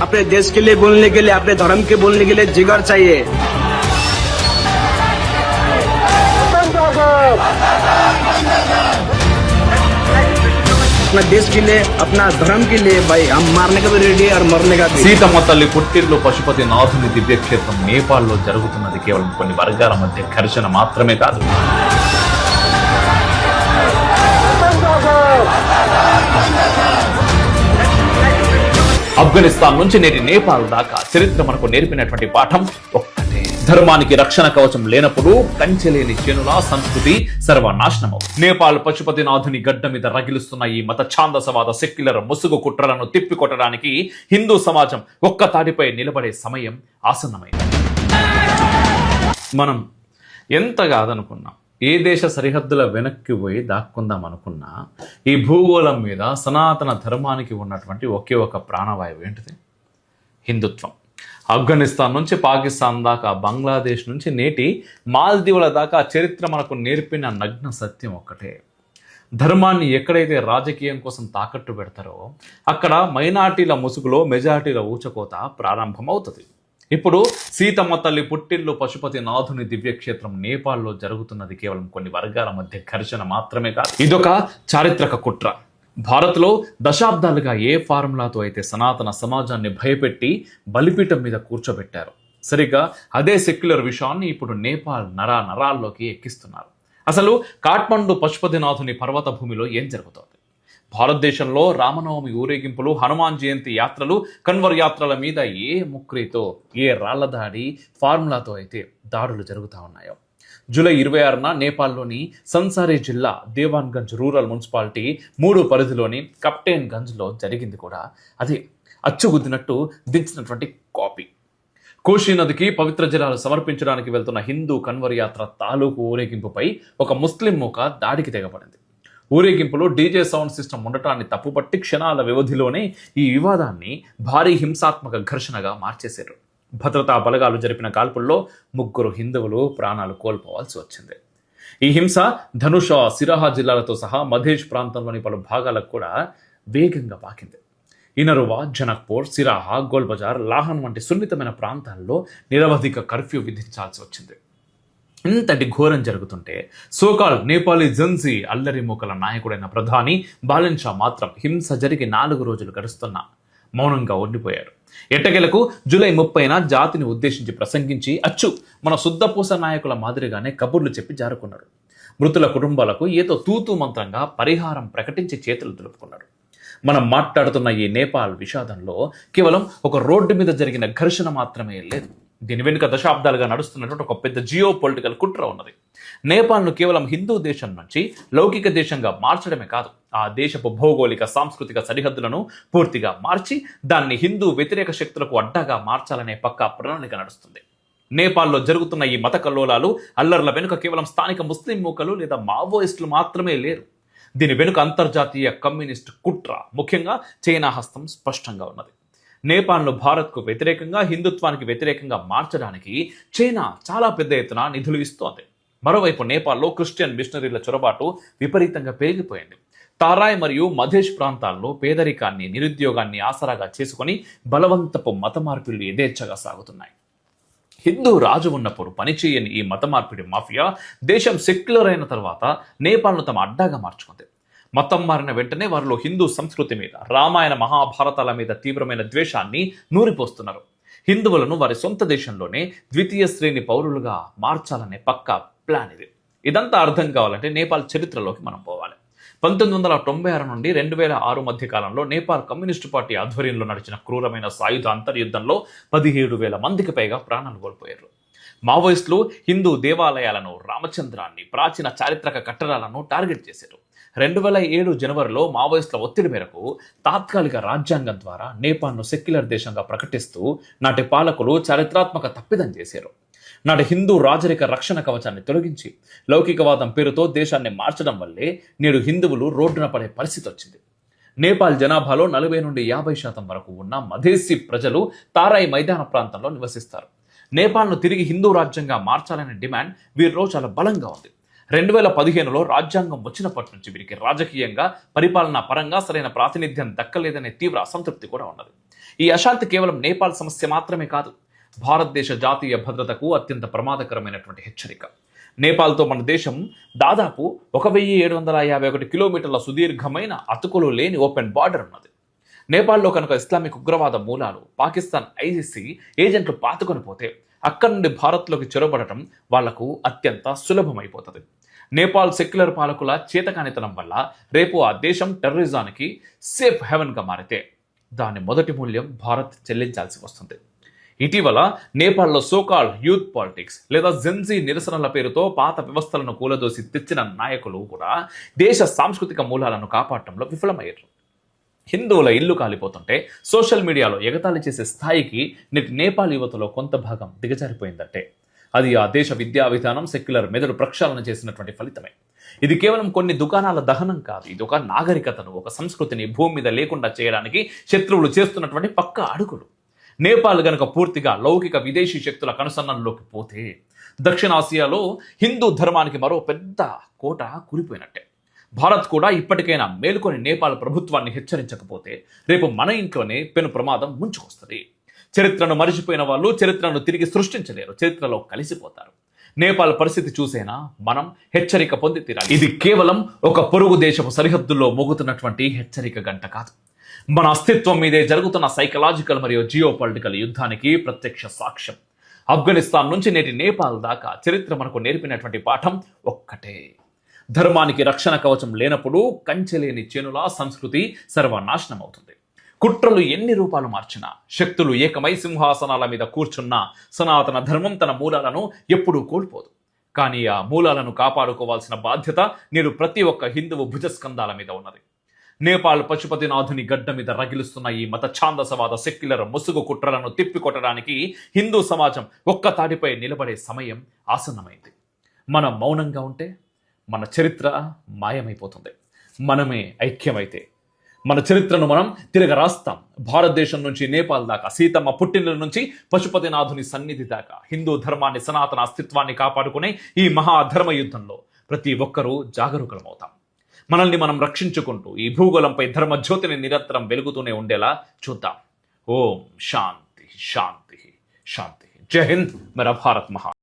अपने देश के लिए बोलने के लिए, अपने धर्म के बोलने के लिए जिगर चाहिए। अपना देश के लिए, अपना धर्म के लिए भाई हम मारने का भी रेडी है और मरने का भी। సీతమ్మ తల్లి పుట్టిల్లు పశుపతి నాథుని దివ్యక్షేత్రం నేపాల్లో జరుగుతున్నది కేవలం కొన్ని వర్గాల మధ్య ఘర్షణ మాత్రమే కాదు. ఆఫ్ఘనిస్తాన్ నుంచి నేటి నేపాల్ దాకా చరిత్ర మనకు నేర్పినటువంటి పాఠం ఒక్కటే: ధర్మానికి రక్షణ కవచం లేనప్పుడు కంచెలేని జనుల సంస్కృతి సర్వనాశనమవు. నేపాల్ పశుపతినాథుని గడ్డ మీద రగిలుస్తున్న ఈ మత ఛాందసవాద సెక్యులర్ ముసుగు కుట్రలను తిప్పికొట్టడానికి హిందూ సమాజం ఒక్క తాటిపై నిలబడే సమయం ఆసన్నమైంది. మనం ఎంత కాదనుకున్నాం, ఏ దేశ సరిహద్దుల వెనక్కి పోయి దాక్కుందాం అనుకున్నా, ఈ భూగోళం మీద సనాతన ధర్మానికి ఉన్నటువంటి ఒకే ఒక ప్రాణవాయువు ఏంటిది? హిందుత్వం. ఆఫ్ఘనిస్తాన్ నుంచి పాకిస్తాన్ దాకా, బంగ్లాదేశ్ నుంచి నేటి మాల్దీవుల దాకా చరిత్ర మనకు నేర్పిన నగ్న సత్యం ఒక్కటే: ధర్మాన్ని ఎక్కడైతే రాజకీయం కోసం తాకట్టు పెడతారో అక్కడ మైనార్టీల ముసుగులో మెజార్టీల ఊచకోత ప్రారంభమవుతుంది. ఇప్పుడు సీతమ్మ తల్లి పుట్టిల్లు పశుపతి నాథుని దివ్యక్షేత్రం నేపాల్లో జరుగుతున్నది కేవలం కొన్ని వర్గాల మధ్య ఘర్షణ మాత్రమే కాదు, ఇదొక చారిత్రక కుట్ర. భారత్లో దశాబ్దాలుగా ఏ ఫార్ములాతో అయితే సనాతన సమాజాన్ని భయపెట్టి బలిపీఠం మీద కూర్చోబెట్టారు, సరిగ్గా అదే సెక్యులర్ విషయాన్ని ఇప్పుడు నేపాల్ నరాల్లోకి ఎక్కిస్తున్నారు. అసలు కాఠ్మండు పశుపతినాథుని పర్వత భూమిలో ఏం జరుగుతోంది? భారతదేశంలో రామనవమి ఊరేగింపులు, హనుమాన్ జయంతి యాత్రలు, కన్వర్ యాత్రల మీద ఏ ముక్రితో, ఏ రాళ్లదాడి ఫార్ములాతో అయితే దాడులు జరుగుతూ ఉన్నాయో, జూలై 26న నేపాల్లోని సన్సారీ జిల్లా దేవాన్గంజ్ రూరల్ మున్సిపాలిటీ 3 పరిధిలోని కప్టేన్ గంజ్లో జరిగింది కూడా అది అచ్చుగుద్దినట్టు దించినటువంటి కాపీ. కోషి నదికి పవిత్ర జలాలు సమర్పించడానికి వెళ్తున్న హిందూ కన్వర్ యాత్ర తాలూకు ఊరేగింపుపై ఒక ముస్లిం మూక దాడికి తెగబడింది. ఊరేగింపులో డీజే సౌండ్ సిస్టమ్ ఉండటాన్ని తప్పుపట్టి క్షణాల వ్యవధిలోనే ఈ వివాదాన్ని భారీ హింసాత్మక ఘర్షణగా మార్చేశారు. భద్రతా బలగాలు జరిపిన కాల్పుల్లో 3 హిందువులు ప్రాణాలు కోల్పోవాల్సి వచ్చింది. ఈ హింస ధనుష, సిరాహా జిల్లాలతో సహా మధేష్ ప్రాంతంలోని పలు భాగాలకు కూడా వేగంగా పాకింది. ఇనరువా, జనక్పూర్, సిరాహా, గోల్బజార్, లాహన్ వంటి సున్నితమైన ప్రాంతాల్లో నిరవధిక కర్ఫ్యూ విధించాల్సి వచ్చింది. ఇంతటి ఘోరం జరుగుతుంటే సోకాల్ నేపాలీ జెన్జీ అల్లరి మూకల నాయకుడైన ప్రధాని బాలెన్ షా మాత్రం హింస జరిగి 4 రోజులు గడుస్తున్నా మౌనంగా ఉండిపోయారు. ఎట్టకేలకు జూలై 30న జాతిని ఉద్దేశించి ప్రసంగించి అచ్చు మన శుద్ధపూస నాయకుల మాదిరిగానే కబుర్లు చెప్పి జారుకున్నాడు. మృతుల కుటుంబాలకు ఏదో తూతూ మంత్రంగా పరిహారం ప్రకటించి చేతులు దులుపుకున్నాడు. మనం మాట్లాడుతున్న ఈ నేపాల్ విషాదంలో కేవలం ఒక రోడ్డు మీద జరిగిన ఘర్షణ మాత్రమే లేదు. దీని వెనుక దశాబ్దాలుగా నడుస్తున్నటువంటి ఒక పెద్ద జియో పొలిటికల్ కుట్ర ఉన్నది. నేపాల్ను కేవలం హిందూ దేశం నుంచి లౌకిక దేశంగా మార్చడమే కాదు, ఆ దేశపు భౌగోళిక సాంస్కృతిక సరిహద్దులను పూర్తిగా మార్చి దాన్ని హిందూ వ్యతిరేక శక్తులకు అడ్డాగా మార్చాలనే పక్కా ప్రణాళిక నడుస్తుంది. నేపాల్లో జరుగుతున్న ఈ మత కల్లోలాలు, అల్లర్ల వెనుక కేవలం స్థానిక ముస్లిం మూకలు లేదా మావోయిస్టులు మాత్రమే లేరు. దీని వెనుక అంతర్జాతీయ కమ్యూనిస్ట్ కుట్ర, ముఖ్యంగా చైనా హస్తం స్పష్టంగా ఉన్నది. నేపాల్ను భారత్కు వ్యతిరేకంగా, హిందుత్వానికి వ్యతిరేకంగా మార్చడానికి చైనా చాలా పెద్ద ఎత్తున నిధులు ఇస్తోంది. మరోవైపు నేపాల్లో క్రిస్టియన్ మిషనరీల చొరబాటు విపరీతంగా పెరిగిపోయింది. తారాయ్ మరియు మధేష్ ప్రాంతాల్లో పేదరికాన్ని, నిరుద్యోగాన్ని ఆసరాగా చేసుకుని బలవంతపు మత మార్పిళ్లు యథేచ్ఛగా సాగుతున్నాయి. హిందూ రాజు ఉన్నప్పుడు పనిచేయని ఈ మత మార్పిడి మాఫియా దేశం సెక్యులర్ అయిన తర్వాత నేపాల్ను తమ అడ్డాగా మార్చుకుంది. మతం మారిన వెంటనే వారిలో హిందూ సంస్కృతి మీద, రామాయణ మహాభారతాల మీద తీవ్రమైన ద్వేషాన్ని నూరిపోస్తున్నారు. హిందువులను వారి సొంత దేశంలోనే ద్వితీయ శ్రేణి పౌరులుగా మార్చాలనే పక్కా ప్లాన్ ఇది. ఇదంతా అర్థం కావాలంటే నేపాల్ చరిత్రలోకి మనం పోవాలి. 1996 నుండి 2006 మధ్య కాలంలో నేపాల్ కమ్యూనిస్టు పార్టీ ఆధ్వర్యంలో నడిచిన క్రూరమైన సాయుధ అంతర్యుద్ధంలో 17,000 మందికి పైగా ప్రాణాలు కోల్పోయారు. మావోయిస్టులు హిందూ దేవాలయాలను, రామచంద్రాన్ని, ప్రాచీన చారిత్రక కట్టడాలను టార్గెట్ చేశారు. 2007 జనవరిలో మావోయిస్టుల ఒత్తిడి మేరకు తాత్కాలిక రాజ్యాంగం ద్వారా నేపాల్ను సెక్యులర్ దేశంగా ప్రకటిస్తూ నాటి పాలకులు చారిత్రాత్మక తప్పిదం చేశారు. నాటి హిందూ రాజరిక రక్షణ కవచాన్ని తొలగించి లౌకికవాదం పేరుతో దేశాన్ని మార్చడం వల్లే నేడు హిందువులు రోడ్డున పడే పరిస్థితి వచ్చింది. నేపాల్ జనాభాలో 40 నుండి 50% వరకు ఉన్న మధేసి ప్రజలు తారాయి మైదాన ప్రాంతంలో నివసిస్తారు. నేపాల్ను తిరిగి హిందూ రాజ్యంగా మార్చాలనే డిమాండ్ వీరిలో చాలా బలంగా ఉంది. 2015లో రాజ్యాంగం వచ్చినప్పటి నుంచి వీరికి రాజకీయంగా, పరిపాలనా పరంగా సరైన ప్రాతినిధ్యం దక్కలేదనే తీవ్ర అసంతృప్తి కూడా ఉన్నది. ఈ అశాంతి కేవలం నేపాల్ సమస్య మాత్రమే కాదు, భారతదేశ జాతీయ భద్రతకు అత్యంత ప్రమాదకరమైనటువంటి హెచ్చరిక. నేపాల్తో మన దేశం దాదాపు 1751 కిలోమీటర్ల సుదీర్ఘమైన అతుకులు లేని ఓపెన్ బార్డర్ ఉన్నది. నేపాల్లో కనుక ఇస్లామిక్ ఉగ్రవాద మూలాలు, పాకిస్తాన్ ఐసిసి ఏజెంట్లు పాతుకొని పోతే అక్కడి నుండి భారత్లోకి చొరబడటం వాళ్లకు అత్యంత సులభమైపోతుంది. నేపాల్ సెక్యులర్ పాలకుల చేతకానితనం వల్ల రేపు ఆ దేశం టెర్రరిజానికి సేఫ్ హెవెన్గా మారితే దాని మొదటి మూల్యం భారత్ చెల్లించాల్సి వస్తుంది. ఇటీవల నేపాల్లో సోకాల్డ్ యూత్ పాలిటిక్స్ లేదా జెన్జీ నిరసనల పేరుతో పాత వ్యవస్థలను కూలదోసి తెచ్చిన నాయకులు కూడా దేశ సాంస్కృతిక మూలాలను కాపాడటంలో విఫలమయ్యారు. హిందువుల ఇల్లు కాలిపోతుంటే సోషల్ మీడియాలో ఎగతాళి చేసే స్థాయికి నేటి నేపాల్ యువతలో కొంత భాగం దిగజారిపోయిందంటే అది ఆ దేశ విద్యా విధానం, సెక్యులర్ మెదడు ప్రక్షాళన చేసినటువంటి ఫలితమే. ఇది కేవలం కొన్ని దుకాణాల దహనం కాదు, ఇది ఒక నాగరికతను, ఒక సంస్కృతిని భూమి మీద లేకుండా చేయడానికి శత్రువులు చేస్తున్నటువంటి పక్కా అడుగులు. నేపాల్ గనక పూర్తిగా లౌకిక విదేశీ శక్తుల కనుసన్నల్లోకి పోతే దక్షిణాసియాలో హిందూ ధర్మానికి మరో పెద్ద కోట కూలిపోయినట్టే. భారత్ కూడా ఇప్పటికైనా మేలుకొని నేపాల్ ప్రభుత్వాన్ని హెచ్చరించకపోతే రేపు మన ఇంట్లోనే పెను ప్రమాదం ముంచుకొస్తుంది. చరిత్రను మరిచిపోయిన వాళ్ళు చరిత్రను తిరిగి సృష్టించలేరు, చరిత్రలో కలిసిపోతారు. నేపాల్ పరిస్థితి చూసేనా మనం హెచ్చరిక పొంది తీరాలి. ఇది కేవలం ఒక పొరుగు దేశపు సరిహద్దుల్లో మోగుతున్నటువంటి హెచ్చరిక గంట కాదు, మన అస్తిత్వం మీదే జరుగుతున్న సైకలాజికల్ మరియు జియో పొలిటికల్ యుద్ధానికి ప్రత్యక్ష సాక్ష్యం. ఆఫ్ఘనిస్తాన్ నుంచి నేటి నేపాల్ దాకా చరిత్ర మనకు నేర్పినటువంటి పాఠం ఒక్కటే: ధర్మానికి రక్షణ కవచం లేనప్పుడు కంచెలేని చేనులా సంస్కృతి సర్వనాశనం అవుతుంది. కుట్రలు ఎన్ని రూపాలు మార్చినా, శక్తులు ఏకమై సింహాసనాల మీద కూర్చున్నా సనాతన ధర్మం తన మూలాలను ఎప్పుడూ కోల్పోదు. కానీ ఆ మూలాలను కాపాడుకోవాల్సిన బాధ్యత నేడు ప్రతి ఒక్క హిందువు భుజస్కంధాల మీద ఉన్నది. నేపాల్ పశుపతినాథుని గడ్డ మీద రగిలిస్తున్న ఈ మత ఛాందసవాద సెక్యులర్ ముసుగు కుట్రలను తిప్పికొట్టడానికి హిందూ సమాజం ఒక్క తాటిపై నిలబడే సమయం ఆసన్నమైంది. మనం మౌనంగా ఉంటే మన చరిత్ర మాయమైపోతుంది. మనమే ఐక్యమైతే మన చరిత్రను మనం తిరగ రాస్తాం. భారతదేశం నుంచి నేపాల్ దాకా, సీతమ్మ పుట్టిన నుంచి పశుపతినాథుని సన్నిధి దాకా హిందూ ధర్మాన్ని, సనాతన అస్తిత్వాన్ని కాపాడుకునే ఈ మహాధర్మ యుద్ధంలో ప్రతి ఒక్కరూ జాగరూకులమవుతాం. మనల్ని మనం రక్షించుకుంటూ ఈ భూగోళంపై ధర్మ జ్యోతిని నిరంతరం వెలుగుతూనే ఉండేలా చూద్దాం. ఓం శాంతి శాంతి శాంతి. జై హింద్. మేరా భారత్ మహా.